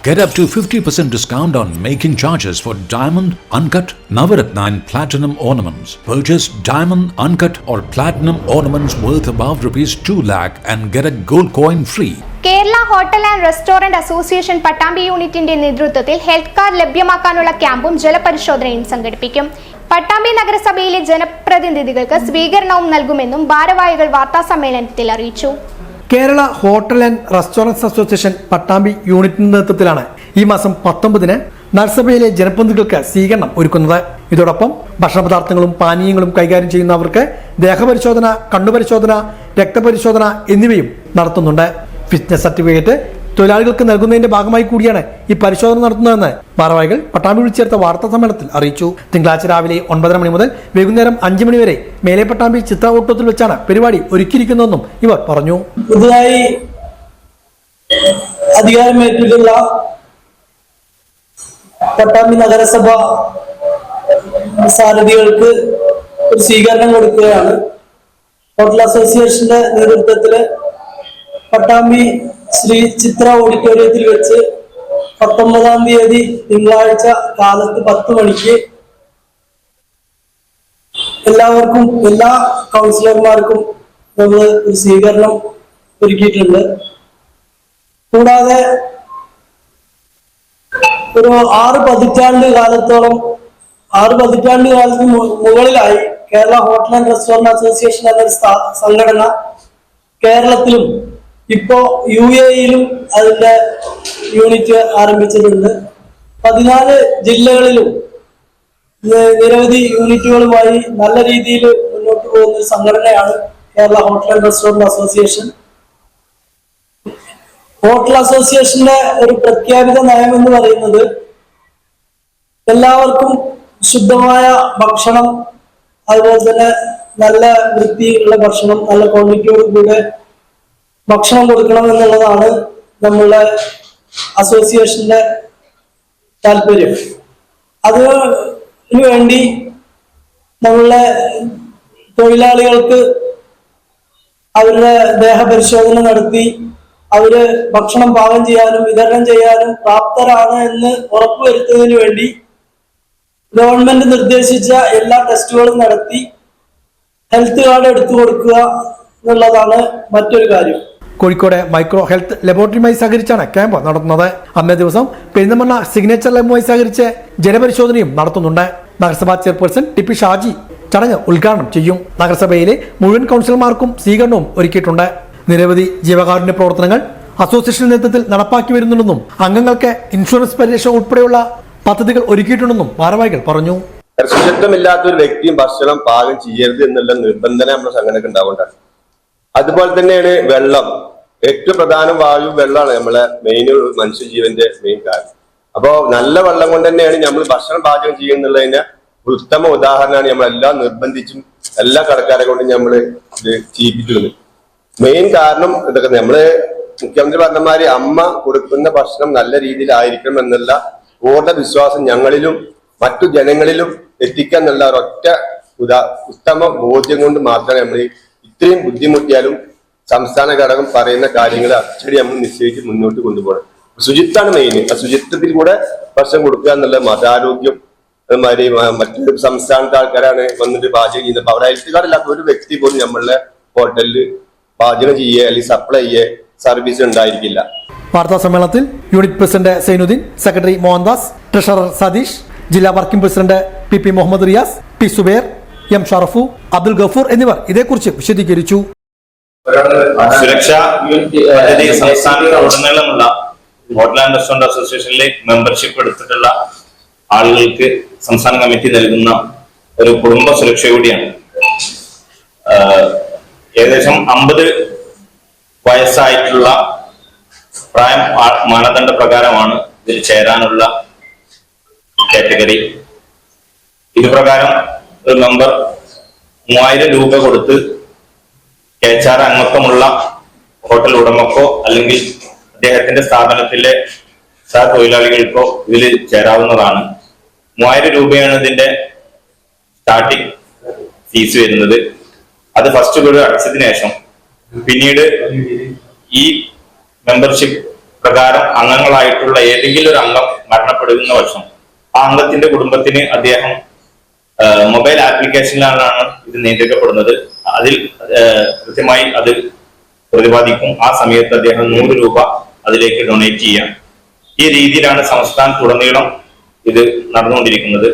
Get up to 50% discount on making charges for diamond, uncut, Navaratna and platinum ornaments. Purchase diamond, uncut or platinum ornaments worth above rupees 2 lakh and get a gold coin free. Kerala hotel and restaurant association Pattambi യൂണിറ്റിന്റെ നേതൃത്വത്തിൽ health card ലഭ്യമാക്കാനുള്ള ക്യാമ്പും ജലപരിശോധനയും സംഘടിപ്പിക്കും. പട്ടാമ്പി നഗരസഭയിലെ ജനപ്രതിനിധികൾക്ക് സ്വീകരണവും നൽകുമെന്നും ഭാരവാഹികൾ വാർത്താസമ്മേളനത്തിൽ അറിയിച്ചു. Kerala hotel and restaurant association Pattambi യൂണിറ്റിന്റെ നേതൃത്വത്തിലാണ് ഈ മാസം 19-ന് നഗരസഭയിലെ ജനപ്രതിനിധികൾക്ക് സ്വീകരണം ഒരുക്കുന്നത്. ഇതോടൊപ്പം ഭക്ഷണപദാർത്ഥങ്ങളും പാനീയങ്ങളും കൈകാര്യം ചെയ്യുന്നവർക്ക് ദേഹപരിശോധന, കണ്ണുപരിശോധന, രക്തപരിശോധന എന്നിവയും നടത്തുന്നുണ്ട്. ഫിറ്റ്നസ് സർട്ടിഫിക്കറ്റ് തൊഴിലാളികൾക്ക് നൽകുന്നതിന്റെ ഭാഗമായി കൂടിയാണ് ഈ പരിശോധന നടത്തുന്നതെന്ന് ഭാരവാഹികൾ പട്ടാമ്പി വിളിച്ചു ചേർത്ത വാർത്താ സമ്മേളനത്തിൽ അറിയിച്ചു. തിങ്കളാഴ്ച രാവിലെ 9:30 മണി മുതൽ വൈകുന്നേരം 5 മണി വരെ മേലെ പട്ടാമ്പി ചിത്ര ഓട്ടോത്തിൽ വെച്ചാണ് പരിപാടി ഒരുക്കിയിരിക്കുന്നതെന്നും ഇവർ പറഞ്ഞു. പുതുതായി അധികാരമേറ്റിട്ടുള്ള പട്ടാമ്പി നഗരസഭ സാരഥികൾക്ക് ഒരു സ്വീകരണം കൊടുക്കുകയാണ്. ഹോട്ടൽ അസോസിയേഷന്റെ നേതൃത്വത്തില് പട്ടാമ്പി ശ്രീ ചിത്ര ഓഡിറ്റോറിയത്തിൽ വെച്ച് 19-ാം തീയതി തിങ്കളാഴ്ച കാലത്ത് 10 മണിക്ക് എല്ലാവർക്കും, എല്ലാ കൗൺസിലർമാർക്കും നമ്മൾ ഒരു സ്വീകരണം ഒരുക്കിയിട്ടുണ്ട്. കൂടാതെ ഒരു 6 പതിറ്റാണ്ട് കാലത്തോളം 6 പതിറ്റാണ്ട് കാലത്തിന് മുകളിലായി Kerala hotel and restaurant association എന്നൊരു സംഘടന കേരളത്തിലും ഇപ്പോ UAE-യിലും അതിന്റെ യൂണിറ്റ് ആരംഭിച്ചിട്ടുണ്ട്. 14 ജില്ലകളിലും നിരവധി യൂണിറ്റുകളുമായി നല്ല രീതിയിൽ മുന്നോട്ട് പോകുന്ന ഒരു സംഘടനയാണ് Kerala hotel and restaurant association. Hotel അസോസിയേഷന്റെ ഒരു പ്രഖ്യാപിത നയം എന്ന് പറയുന്നത് എല്ലാവർക്കും ശുദ്ധമായ ഭക്ഷണം, അതുപോലെ തന്നെ നല്ല വൃത്തിയുള്ള ഭക്ഷണം, നല്ല ക്വാളിറ്റിയോട് കൂടെ ഭക്ഷണം കൊടുക്കണം എന്നുള്ളതാണ് നമ്മളുടെ അസോസിയേഷന്റെ താല്പര്യം. അതിനു വേണ്ടി നമ്മളുടെ തൊഴിലാളികൾക്ക് അവരുടെ ദേഹപരിശോധന നടത്തി അവര് ഭക്ഷണം പാകം ചെയ്യാനും വിതരണം ചെയ്യാനും പ്രാപ്തരാണ് എന്ന് ഉറപ്പുവരുത്തുന്നതിന് വേണ്ടി ഗവൺമെന്റ് നിർദ്ദേശിച്ച എല്ലാ ടെസ്റ്റുകളും നടത്തി ഹെൽത്ത് കാർഡ് എടുത്തു കൊടുക്കുക എന്നുള്ളതാണ് മറ്റൊരു കാര്യം. കോഴിക്കോട് മൈക്രോ ഹെൽത്ത് ലബോറട്ടറിയുമായി സഹകരിച്ചാണ് ക്യാമ്പ് നടത്തുന്നത്. അന്നേ ദിവസം പെരിന്തൽമണ്ണ സിഗ്നേച്ചർ ലാബുമായി സഹകരിച്ച് ജലപരിശോധനയും നടത്തുന്നുണ്ട്. നഗരസഭാ ചെയർപേഴ്സൺ ടി പി ഷാജി ചടങ്ങ് ഉദ്ഘാടനം ചെയ്യും. നഗരസഭയിലെ മുഴുവൻ കൗൺസിലർമാർക്കും സ്വീകരണവും ഒരുക്കിയിട്ടുണ്ട്. നിരവധി ജീവകാരുണ്യ പ്രവർത്തനങ്ങൾ അസോസിയേഷൻ നേതൃത്വത്തിൽ നടപ്പാക്കി വരുന്നുണ്ടെന്നും അംഗങ്ങൾക്ക് ഇൻഷുറൻസ് പരിരക്ഷ ഉൾപ്പെടെയുള്ള പദ്ധതികൾ ഒരുക്കിയിട്ടുണ്ടെന്നും ഭാരവാഹികൾ പറഞ്ഞു. ശുചിത്വമില്ലാത്ത ഒരു വ്യക്തിയും ഭക്ഷണം പാകം ചെയ്യരുത് എന്നുള്ള നിബന്ധന നമ്മുടെ സംഘടനക്ക് ഉണ്ടാവേണ്ടത്. അതുപോലെ തന്നെയാണ് വെള്ളം. ഏറ്റവും പ്രധാനം വായു വെള്ളമാണ് നമ്മളെ മെയിൻ മനുഷ്യജീവന്റെ മെയിൻ കാരണം. അപ്പോ നല്ല വെള്ളം കൊണ്ട് തന്നെയാണ് നമ്മൾ ഭക്ഷണം പാചകം ചെയ്യുന്നുള്ളതിന്റെ ഉത്തമ ഉദാഹരണമാണ് നമ്മളെല്ലാം നിർബന്ധിച്ചും എല്ലാ കടക്കാരെ കൊണ്ടും നമ്മൾ ഇത് ചെയ്യിപ്പിച്ചിരുന്നത്. മെയിൻ കാരണം ഇതൊക്കെ നമ്മള് മുഖ്യമന്ത്രി പറഞ്ഞമാതിരി അമ്മ കൊടുക്കുന്ന ഭക്ഷണം നല്ല രീതിയിലായിരിക്കണം എന്നുള്ള പൂർണ്ണ വിശ്വാസം ഞങ്ങളിലും മറ്റു ജനങ്ങളിലും എത്തിക്കുക എന്നുള്ള ഒരൊറ്റ ഉത്തമ ബോധ്യം കൊണ്ട് മാത്രമേ നമ്മൾ ഇത്രയും ബുദ്ധിമുട്ടിയാലും സംസ്ഥാന ഘടകം പറയുന്ന കാര്യങ്ങൾ അച്ചടി നമ്മൾ നിശ്ചയിച്ച് മുന്നോട്ട് കൊണ്ടുപോകണം. ശുചിത്വമാണ് മെയിൻ. ആ ശുചിത്വത്തിൽ കൂടെ ഭക്ഷണം കൊടുക്കുക എന്നുള്ള മതാരോഗ്യം അതുമാതിരി മറ്റൊരു സംസ്ഥാനത്തെ ആൾക്കാരാണ് വന്നിട്ട് പാചകം ചെയ്യുന്നത്. അപ്പൊ അവിടെ ഹെൽത്ത് കാർഡ് ഇല്ലാത്ത ഒരു വ്യക്തി പോലും നമ്മളുടെ ഹോട്ടലിൽ പാചകം ചെയ്യേ അല്ലെങ്കിൽ സപ്ലൈ ചെയ്യേ സർവീസ് ഉണ്ടായിരിക്കില്ല. വാർത്താ സമ്മേളനത്തിൽ unit president Sainuddin, secretary Mohandas, treasurer Satheesh, ജില്ലാ working president P Muhammad Riyas, P Suber, M Sharafu, Abdul Gafoor എന്നിവർ ഇതേക്കുറിച്ച് വിശദീകരിച്ചു. സുരക്ഷാ പദ്ധതി സംസ്ഥാനത്തുടനീളമുള്ള ഹോട്ടൽ ആൻഡ് റെസ്റ്റോറന്റ് അസോസിയേഷനിലെ മെമ്പർഷിപ്പ് എടുത്തിട്ടുള്ള ആളുകൾക്ക് സംസ്ഥാന കമ്മിറ്റി നൽകുന്ന ഒരു കുടുംബ സുരക്ഷ കൂടിയാണ്. ഏകദേശം 50 വയസ്സായിട്ടുള്ള പ്രായം മാനദണ്ഡ പ്രകാരമാണ് ഇതിൽ ചേരാനുള്ള കാറ്റഗറി. ഇത് പ്രകാരം ഒരു മെമ്പർ 3000 രൂപ കൊടുത്ത് HR അംഗത്വമുള്ള ഹോട്ടൽ ഉടമക്കോ അല്ലെങ്കിൽ അദ്ദേഹത്തിന്റെ സ്ഥാപനത്തിലെ തൊഴിലാളികൾക്കോ ഇതിൽ ചേരാവുന്നതാണ്. 3000 രൂപയാണ് ഇതിന്റെ സ്റ്റാർട്ടിംഗ് ഫീസ് വരുന്നത്. അത് ഫസ്റ്റ് ഗഡു അടച്ചതിന് ശേഷം പിന്നീട് ഈ മെമ്പർഷിപ്പ് പ്രകാരം അംഗങ്ങളായിട്ടുള്ള ഏതെങ്കിലും ഒരു അംഗം മരണപ്പെടുന്ന പക്ഷം ആ അംഗത്തിന്റെ കുടുംബത്തിന് അദ്ദേഹം മൊബൈൽ ആപ്ലിക്കേഷനിലാണ് ഇത് നിയന്ത്രിക്കപ്പെടുന്നത്. അതിൽ കൃത്യമായി അത് പ്രതിപാദിക്കും. ആ സമയത്ത് അദ്ദേഹം 100 രൂപ അതിലേക്ക് ഡൊണേറ്റ് ചെയ്യാം. ഈ രീതിയിലാണ് സംസ്ഥാനത്തുടനീളം ഇത് നടന്നുകൊണ്ടിരിക്കുന്നത്.